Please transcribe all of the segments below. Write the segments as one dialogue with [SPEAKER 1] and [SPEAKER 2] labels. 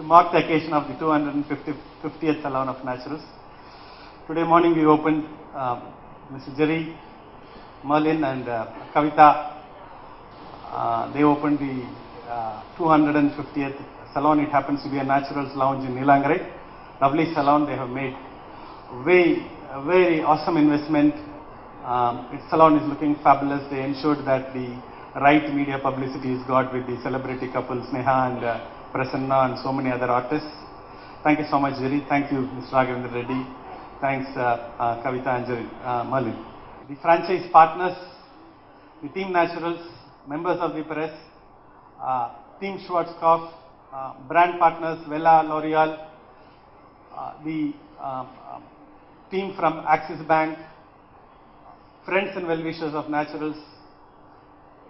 [SPEAKER 1] to mark the occasion of the 250th Salon of Naturals. Today morning we opened Mr. Jerry, Merlin and Kavita. They opened the 250th salon. It happens to be a Naturals Lounge in Nilangare. Lovely salon. They have made a very awesome investment. Its salon is looking fabulous. They ensured that the right media publicity is got with the celebrity couples Neha and Prasanna and so many other artists. Thank you so much, Jerry. Thank you, Mr. Raghavendra Reddy. Thanks, Kavita and Jerry, Merlin. The franchise partners, the Team Naturals, members of the press, Team Schwarzkopf, brand partners Vella, L'Oreal, the team from Axis Bank, friends and well-wishers of Naturals.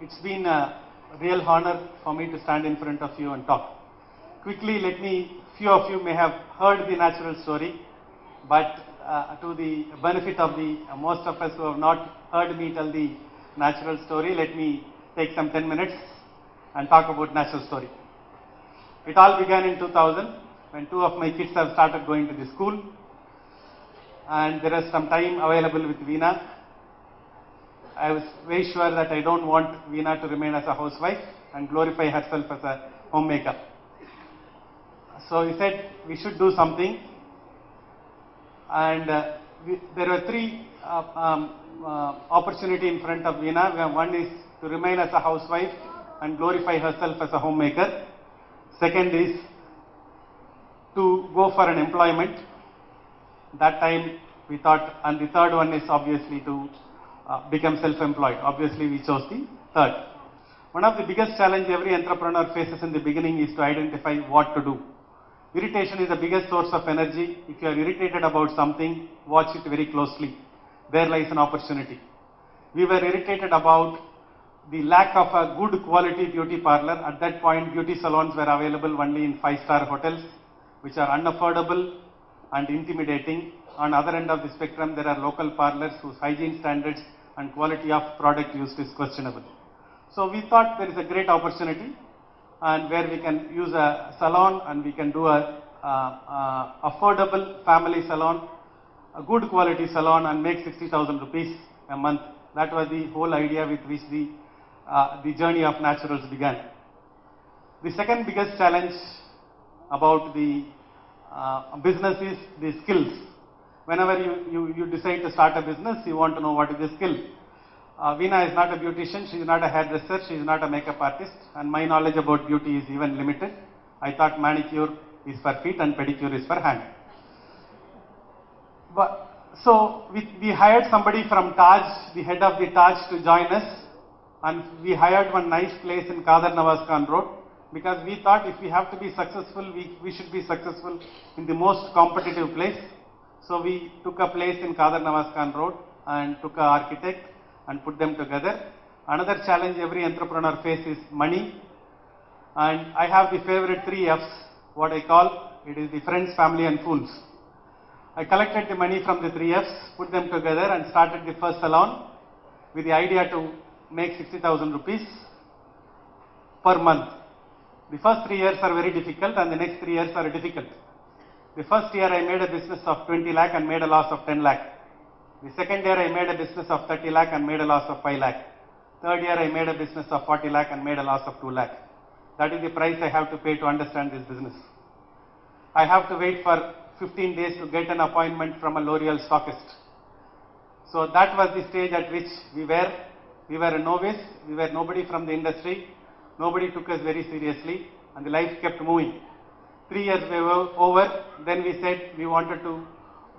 [SPEAKER 1] It's been a real honor for me to stand in front of you and talk. Quickly, few of you may have heard the Naturals story, but to the benefit of the most of us who have not heard me tell the Naturals story, let me take some 10 minutes and talk about Naturals story. It all began in 2000 when two of my kids have started going to the school, and there was some time available with Veena. I was very sure that I don't want Veena to remain as a housewife and glorify herself as a homemaker. So we said we should do something, and there were three opportunities in front of Veena. One is to remain as a housewife and glorify herself as a homemaker. Second is to go for an employment. That time we thought, and the third one is obviously to become self-employed. Obviously we chose the third. One of the biggest challenge every entrepreneur faces in the beginning is to identify what to do. Irritation is the biggest source of energy. If you are irritated about something, watch it very closely. There lies an opportunity. We were irritated about the lack of a good quality beauty parlor. At that point, beauty salons were available only in 5-star hotels, which are unaffordable and intimidating. On the other end of the spectrum, there are local parlors whose hygiene standards and quality of product used is questionable. So we thought there is a great opportunity, and where we can use a salon and we can do a affordable family salon, a good quality salon, and make 60,000 rupees a month. That was the whole idea with which the journey of Naturals began. The second biggest challenge about the business is the skills. Whenever you decide to start a business, you want to know what is the skill. Veena is not a beautician, she is not a hairdresser, she is not a makeup artist, and my knowledge about beauty is even limited. I thought manicure is for feet and pedicure is for hand. So we hired somebody from Taj, the head of the Taj, to join us, and we hired one nice place in Kadar Nawaz Khan Road, because we thought if we have to be successful, we should be successful in the most competitive place. So we took a place in Kadar Nawaz Khan Road and took an architect and put them together. Another challenge every entrepreneur faces is money, and I have the favorite 3 F's, what I call it is the friends, family and fools. I collected the money from the 3 F's, put them together and started the first salon with the idea to make 60,000 rupees per month. The first 3 years are very difficult and the next 3 years are difficult. The first year I made a business of 20 lakh and made a loss of 10 lakh. The second year I made a business of 30 lakh and made a loss of 5 lakh. Third year I made a business of 40 lakh and made a loss of 2 lakh. That is the price I have to pay to understand this business. I have to wait for 15 days to get an appointment from a L'Oreal stockist. So that was the stage at which we were. We were a novice, we were nobody from the industry, nobody took us very seriously, and the life kept moving. 3 years were over, then we said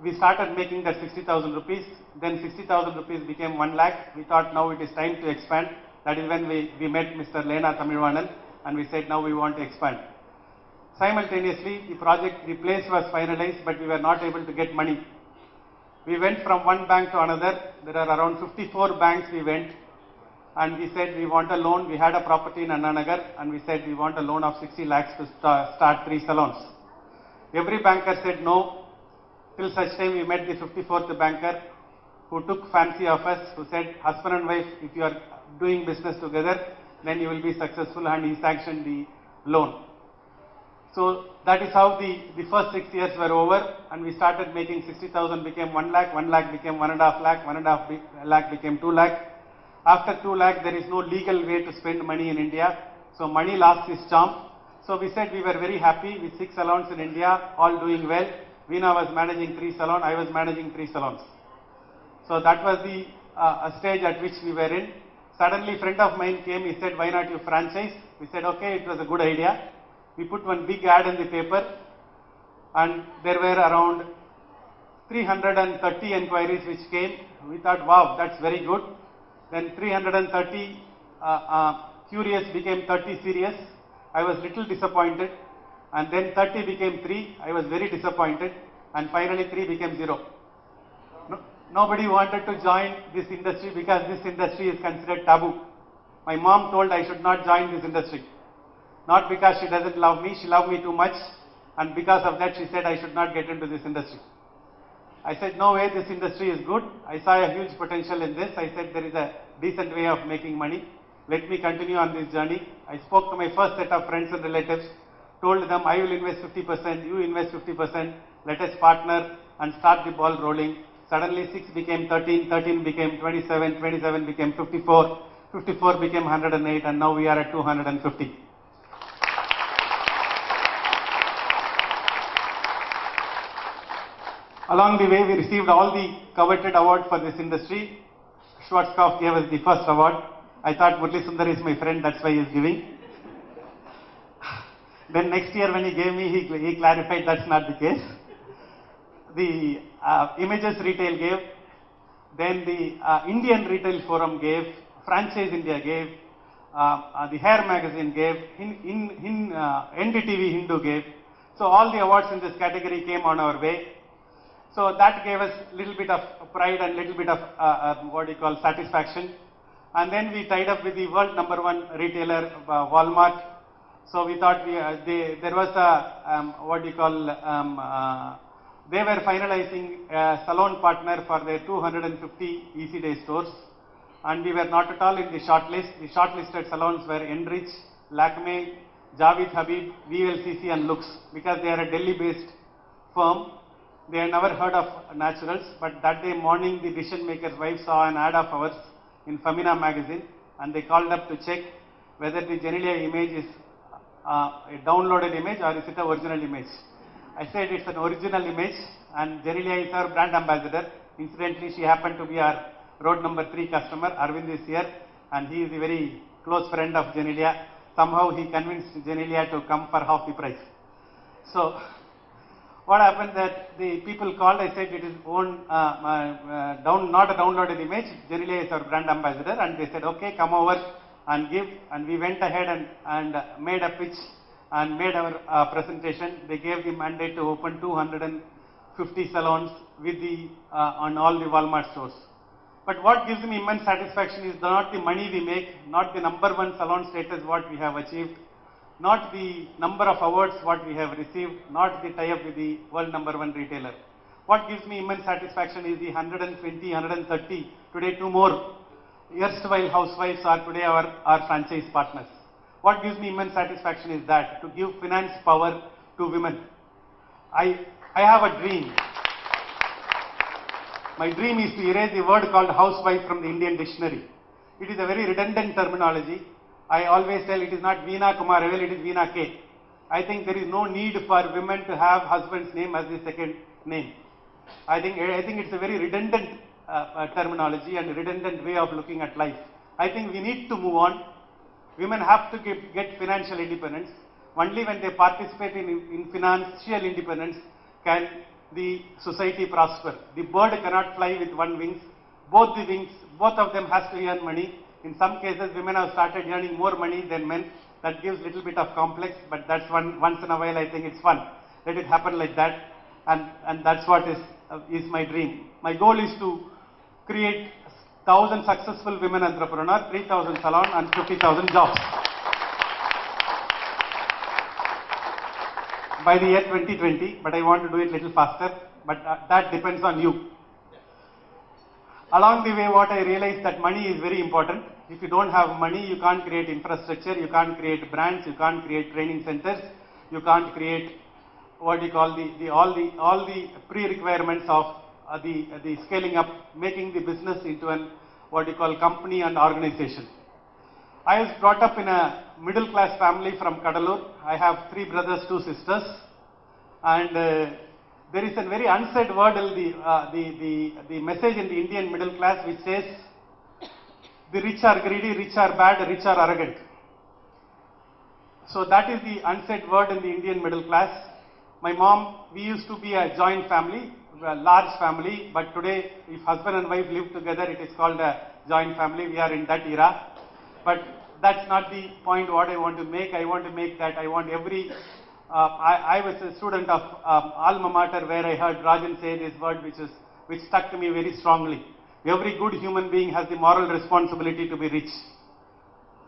[SPEAKER 1] we started making that 60,000 rupees, then 60,000 rupees became 1 lakh. We thought now it is time to expand. That is when we met Mr. Lena Tamilvanan and we said now we want to expand. Simultaneously, the place was finalized, but we were not able to get money. We went from one bank to another. There are around 54 banks we went, and we said we want a loan. We had a property in Anna Nagar, and we said we want a loan of 60 lakhs to start 3 salons. Every banker said no, till such time we met the 54th banker who took fancy of us, who said husband and wife, if you are doing business together, then you will be successful, and he sanctioned the loan. So that is how the first 6 years were over, and we started making 60,000 became 1 lakh, 1 lakh became 1.5 lakh, 1.5 lakh became 2 lakh. After 2 lakh, there is no legal way to spend money in India. So money lost its charm. So we said we were very happy with 6 salons in India, all doing well. Veena was managing 3 salons, I was managing 3 salons. So that was the stage at which we were in. Suddenly, a friend of mine came, he said, why not you franchise? We said, okay, it was a good idea. We put one big ad in the paper, and there were around 330 enquiries which came. We thought, wow, that's very good. Then 330 curious became 30 serious. I was little disappointed. And then 30 became 3. I was very disappointed. And finally 3 became 0. Nobody wanted to join this industry because this industry is considered taboo. My mom told I should not join this industry. Not because she doesn't love me, she loved me too much, and because of that she said I should not get into this industry. I said, no way, this industry is good. I saw a huge potential in this. I said, there is a decent way of making money. Let me continue on this journey. I spoke to my first set of friends and relatives, told them I will invest 50%, you invest 50%, let us partner and start the ball rolling. Suddenly 6 became 13, 13 became 27, 27 became 54, 54 became 108, and now we are at 250. Along the way, we received all the coveted awards for this industry. Schwarzkopf gave us the first award. I thought Murli Sundar is my friend, that's why he is giving. Then next year when he gave me, he clarified that's not the case. The Images Retail gave, then the Indian Retail Forum gave, Franchise India gave, the Hair Magazine gave, NDTV Hindu gave. So all the awards in this category came on our way. So that gave us a little bit of pride and little bit of satisfaction. And then we tied up with the world #1 retailer, Walmart. So we thought there was a they were finalizing a salon partner for their 250 Easy Day stores, and we were not at all in the shortlist. The shortlisted salons were Enrich, Lakme, Javed Habib, VLCC, and Lux, because they are a Delhi-based firm. They had never heard of naturals, but that day morning the decision maker's wife saw an ad of ours in Femina magazine, and they called up to check whether the Genilia image is a downloaded image or is it an original image. I said it's an original image, and Genilia is our brand ambassador. Incidentally, she happened to be our road number 3 customer. Arvind is here, and he is a very close friend of Genilia. Somehow he convinced Genilia to come for half the price. So what happened that the people called, I said it is own, not a downloaded image, Genilia is our brand ambassador, and they said, okay, come over and give, and we went ahead and made a pitch and made our presentation. They gave the mandate to open 250 salons with on all the Walmart stores. But what gives me immense satisfaction is not the money we make, not the #1 salon status what we have achieved, not the number of awards what we have received, not the tie-up with the world #1 retailer. What gives me immense satisfaction is the 120, 130, today 2 more erstwhile housewives are today our franchise partners. What gives me immense satisfaction is that, to give finance power to women. I have a dream. My dream is to erase the word called housewife from the Indian dictionary. It is a very redundant terminology. I always tell it is not Veena Kumaravel, it is Veena K. I think there is no need for women to have husband's name as the second name. I think it's a very redundant terminology and redundant way of looking at life. I think we need to move on. Women have to get financial independence. Only when they participate in financial independence can the society prosper. The bird cannot fly with one wing. Both the wings, both of them has to earn money. In some cases, women have started earning more money than men. That gives little bit of complex, but that's once in a while I think it's fun. Let it happen like that, and that's what is my dream. My goal is to create 1,000 successful women entrepreneurs, 3,000 salon and 50,000 jobs by the year 2020, but I want to do it little faster, but that depends on you. Along the way, what I realized that money is very important. If you don't have money, you can't create infrastructure, you can't create brands, you can't create training centers, you can't create what you call all the pre-requirements of the scaling up, making the business into an what you call company and organization. I was brought up in a middle class family from Kadalur. I have 3 brothers, 2 sisters, and there is a very unsaid word in the message in the Indian middle class which says, the rich are greedy, rich are bad, rich are arrogant. So that is the unsaid word in the Indian middle class. My mom, we used to be a joint family, a large family, but today if husband and wife live together, it is called a joint family. We are in that era. But that's not the point what I want to make. I want to make that I want every, I was a student of alma mater where I heard Rajan say this word which stuck to me very strongly. Every good human being has the moral responsibility to be rich.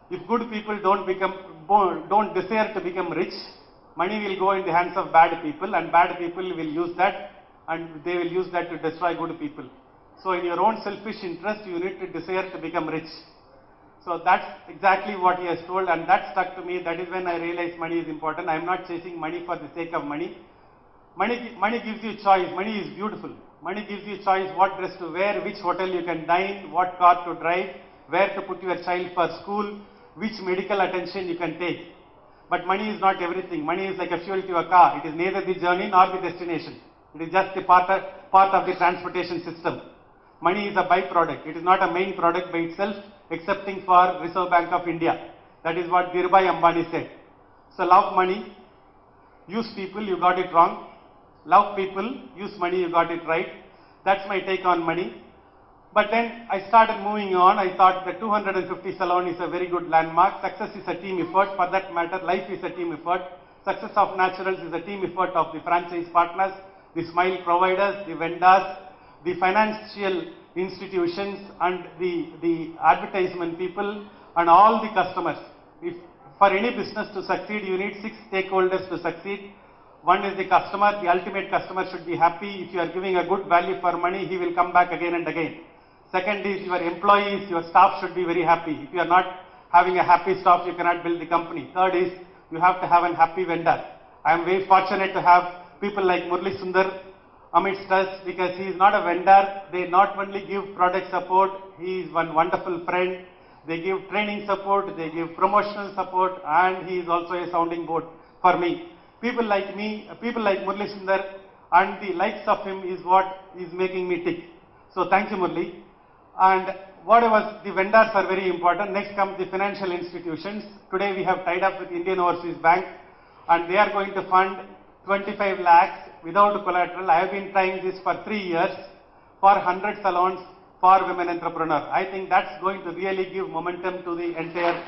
[SPEAKER 1] If good people don't desire to become rich, money will go in the hands of bad people, and bad people will use that, and they will use that to destroy good people. So in your own selfish interest, you need to desire to become rich. So that's exactly what he has told, and that stuck to me. That is when I realized money is important. I am not chasing money for the sake of money. Money gives you choice. Money is beautiful. Money gives you choice what dress to wear, which hotel you can dine, what car to drive, where to put your child for school, which medical attention you can take. But money is not everything. Money is like a fuel to a car. It is neither the journey nor the destination. It is just the part of the transportation system. Money is a byproduct. It is not a main product by itself, excepting for Reserve Bank of India. That is what Dhirubhai Ambani said. So love money, use people, you got it wrong. Love people, use money, you got it right. That's my take on money. But then I started moving on. I thought the 250 salon is a very good landmark. Success is a team effort. For that matter, life is a team effort. Success of Naturals is a team effort of the franchise partners, the smile providers, the vendors, the financial institutions, and the advertisement people, and all the customers. If for any business to succeed, you need 6 stakeholders to succeed. One is the customer. The ultimate customer should be happy. If you are giving a good value for money, he will come back again and again. Second is your employees, your staff should be very happy. If you are not having a happy staff, you cannot build the company. Third is you have to have a happy vendor. I am very fortunate to have people like Murli Sundar amidst us, because he is not a vendor. They not only give product support, he is one wonderful friend. They give training support, they give promotional support, and he is also a sounding board for me. People like me, people like Murli Sundar and the likes of him is what is making me tick. So thank you, Murli. And the vendors are very important. Next comes the financial institutions. Today we have tied up with Indian Overseas Bank, and they are going to fund 25 lakhs without collateral. I have been trying this for 3 years for 100 salons for women entrepreneurs. I think that's going to really give momentum to the entire.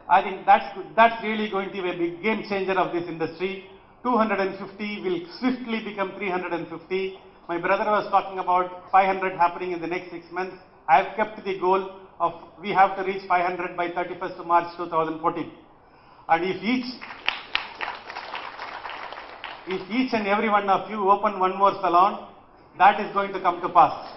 [SPEAKER 1] I think that's really going to be a big game changer of this industry. 250 will swiftly become 350. My brother was talking about 500 happening in the next 6 months. I have kept the goal of we have to reach 500 by 31st of March 2014. And if each and every one of you open one more salon, that is going to come to pass.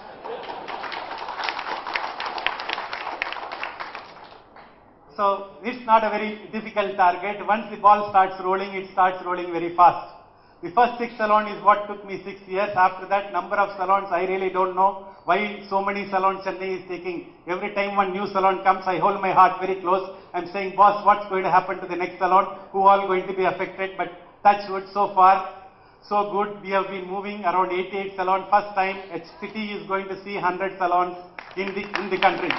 [SPEAKER 1] So it's not a very difficult target. Once the ball starts rolling, it starts rolling very fast. The first 6 salons is what took me 6 years. After that, number of salons, I really don't know why so many salons Chennai is taking. Every time one new salon comes, I hold my heart very close. I'm saying, boss, what's going to happen to the next salon? Who all going to be affected? But touch wood, so far, so good. We have been moving around 88 salons. First time a city is going to see 100 salons in the country.